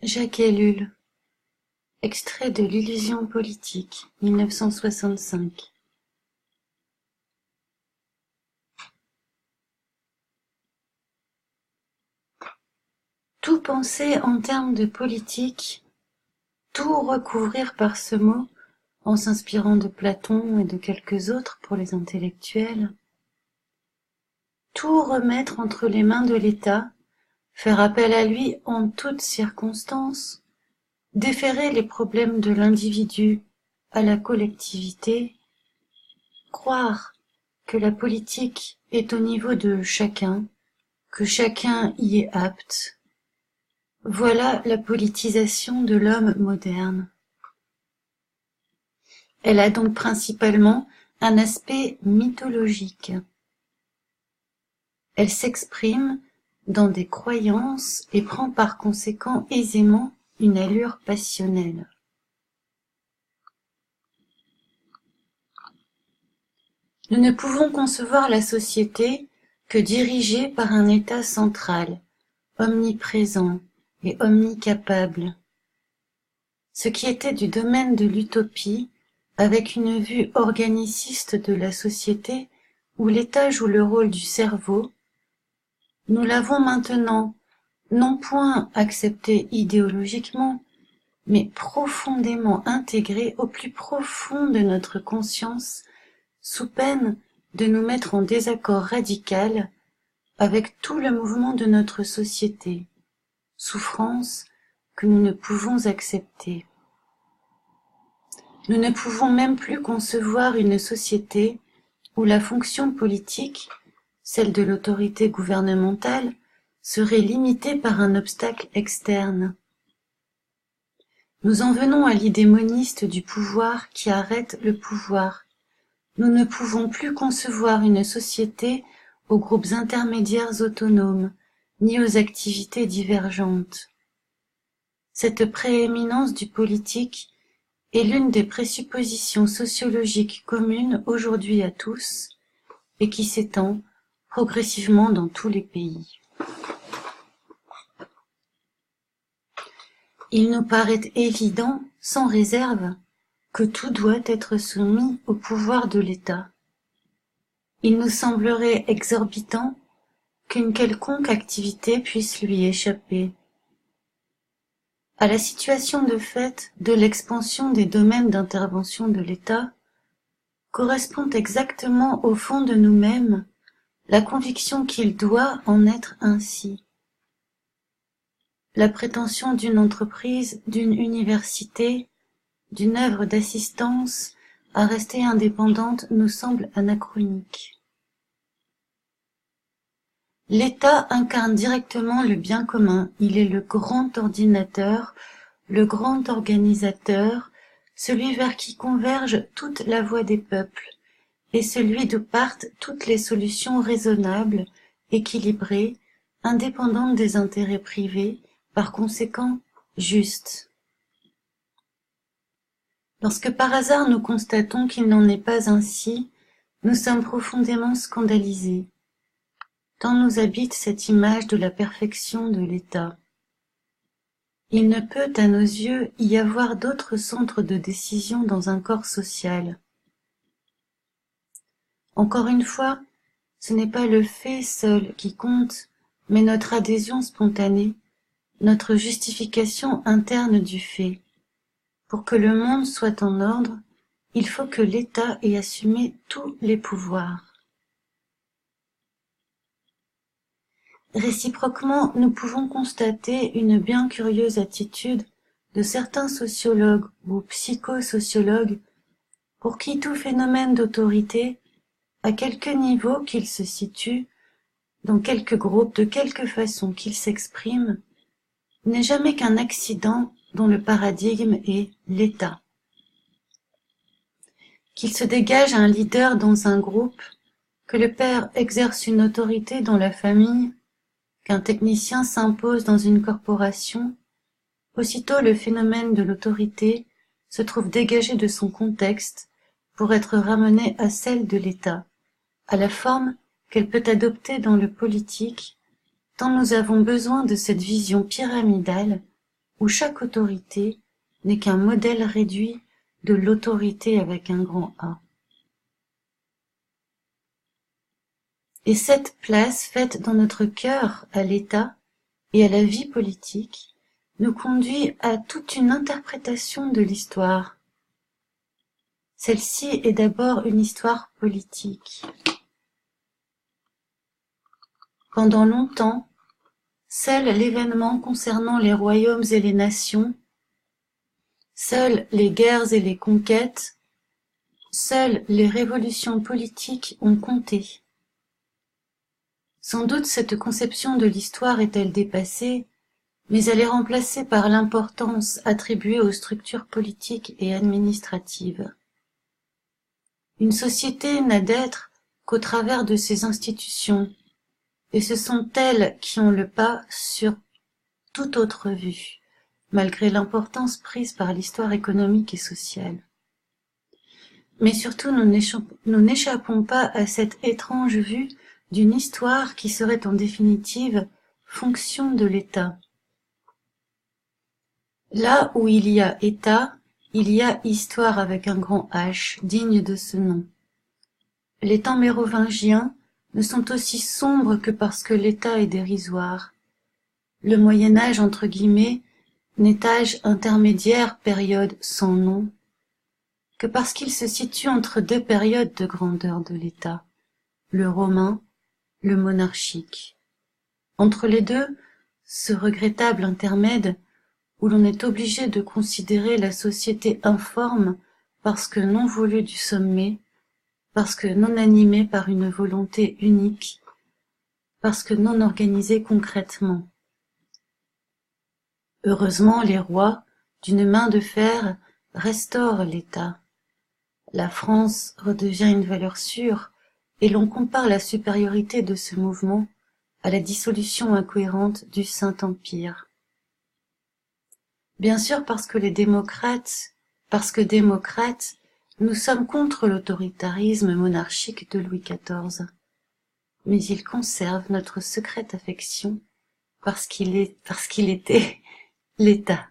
Jacques Ellul. Extrait de L'illusion politique, 1965. Tout penser en termes de politique, tout recouvrir par ce mot, en s'inspirant de Platon et de quelques autres pour les intellectuels, tout remettre entre les mains de l'État, faire appel à lui en toutes circonstances, déférer les problèmes de l'individu à la collectivité, croire que la politique est au niveau de chacun, que chacun y est apte. Voilà la politisation de l'homme moderne. Elle a donc principalement un aspect mythologique. Elle s'exprime dans des croyances et prend par conséquent aisément une allure passionnelle. Nous ne pouvons concevoir la société que dirigée par un État central, omniprésent et omnicapable. Ce qui était du domaine de l'utopie, avec une vue organiciste de la société où l'État joue le rôle du cerveau, nous l'avons maintenant non point accepté idéologiquement, mais profondément intégré au plus profond de notre conscience, sous peine de nous mettre en désaccord radical avec tout le mouvement de notre société, souffrance que nous ne pouvons accepter. Nous ne pouvons même plus concevoir une société où la fonction politique, celle de l'autorité gouvernementale, serait limitée par un obstacle externe. Nous en venons à l'idée moniste du pouvoir qui arrête le pouvoir. Nous ne pouvons plus concevoir une société aux groupes intermédiaires autonomes, ni aux activités divergentes. Cette prééminence du politique est l'une des présuppositions sociologiques communes aujourd'hui à tous et qui s'étend progressivement dans tous les pays. Il nous paraît évident, sans réserve, que tout doit être soumis au pouvoir de l'État. Il nous semblerait exorbitant qu'une quelconque activité puisse lui échapper. À la situation de fait de l'expansion des domaines d'intervention de l'État correspond exactement au fond de nous-mêmes la conviction qu'il doit en être ainsi. La prétention d'une entreprise, d'une université, d'une œuvre d'assistance à rester indépendante nous semble anachronique. L'État incarne directement le bien commun, il est le grand ordinateur, le grand organisateur, celui vers qui converge toute la voix des peuples, et celui d'où partent toutes les solutions raisonnables, équilibrées, indépendantes des intérêts privés, par conséquent justes. Lorsque par hasard nous constatons qu'il n'en est pas ainsi, nous sommes profondément scandalisés. Tant nous habite cette image de la perfection de l'État. Il ne peut, à nos yeux, y avoir d'autre centre de décision dans un corps social. Encore une fois, ce n'est pas le fait seul qui compte, mais notre adhésion spontanée, notre justification interne du fait. Pour que le monde soit en ordre, il faut que l'État ait assumé tous les pouvoirs. Réciproquement, nous pouvons constater une bien curieuse attitude de certains sociologues ou psychosociologues pour qui tout phénomène d'autorité, à quelque niveau qu'il se situe, dans quelque groupe, de quelque façon qu'il s'exprime, n'est jamais qu'un accident dont le paradigme est l'État. Qu'il se dégage un leader dans un groupe, que le père exerce une autorité dans la famille, qu'un technicien s'impose dans une corporation, aussitôt le phénomène de l'autorité se trouve dégagé de son contexte pour être ramené à celle de l'État, à la forme qu'elle peut adopter dans le politique, tant nous avons besoin de cette vision pyramidale où chaque autorité n'est qu'un modèle réduit de l'autorité avec un grand A. Et cette place faite dans notre cœur à l'État et à la vie politique nous conduit à toute une interprétation de l'histoire. Celle-ci est d'abord une histoire politique. Pendant longtemps, seul l'événement concernant les royaumes et les nations, seules les guerres et les conquêtes, seules les révolutions politiques ont compté. Sans doute cette conception de l'histoire est-elle dépassée, mais elle est remplacée par l'importance attribuée aux structures politiques et administratives. Une société n'a d'être qu'au travers de ses institutions, et ce sont elles qui ont le pas sur toute autre vue, malgré l'importance prise par l'histoire économique et sociale. Mais surtout, nous n'échappons pas à cette étrange vue d'une histoire qui serait en définitive fonction de l'État. Là où il y a État, il y a histoire avec un grand H, digne de ce nom. Les temps mérovingiens ne sont aussi sombres que parce que l'État est dérisoire. Le Moyen-Âge, entre guillemets, n'est âge intermédiaire, période sans nom, que parce qu'il se situe entre deux périodes de grandeur de l'État, le romain, le monarchique. Entre les deux, ce regrettable intermède où l'on est obligé de considérer la société informe parce que non voulue du sommet, parce que non animée par une volonté unique, parce que non organisée concrètement. Heureusement, les rois, d'une main de fer, restaurent l'État. La France redevient une valeur sûre, et l'on compare la supériorité de ce mouvement à la dissolution incohérente du Saint-Empire. Bien sûr parce que démocrates, nous sommes contre l'autoritarisme monarchique de Louis XIV. Mais il conserve notre secrète affection parce qu'il était l'État.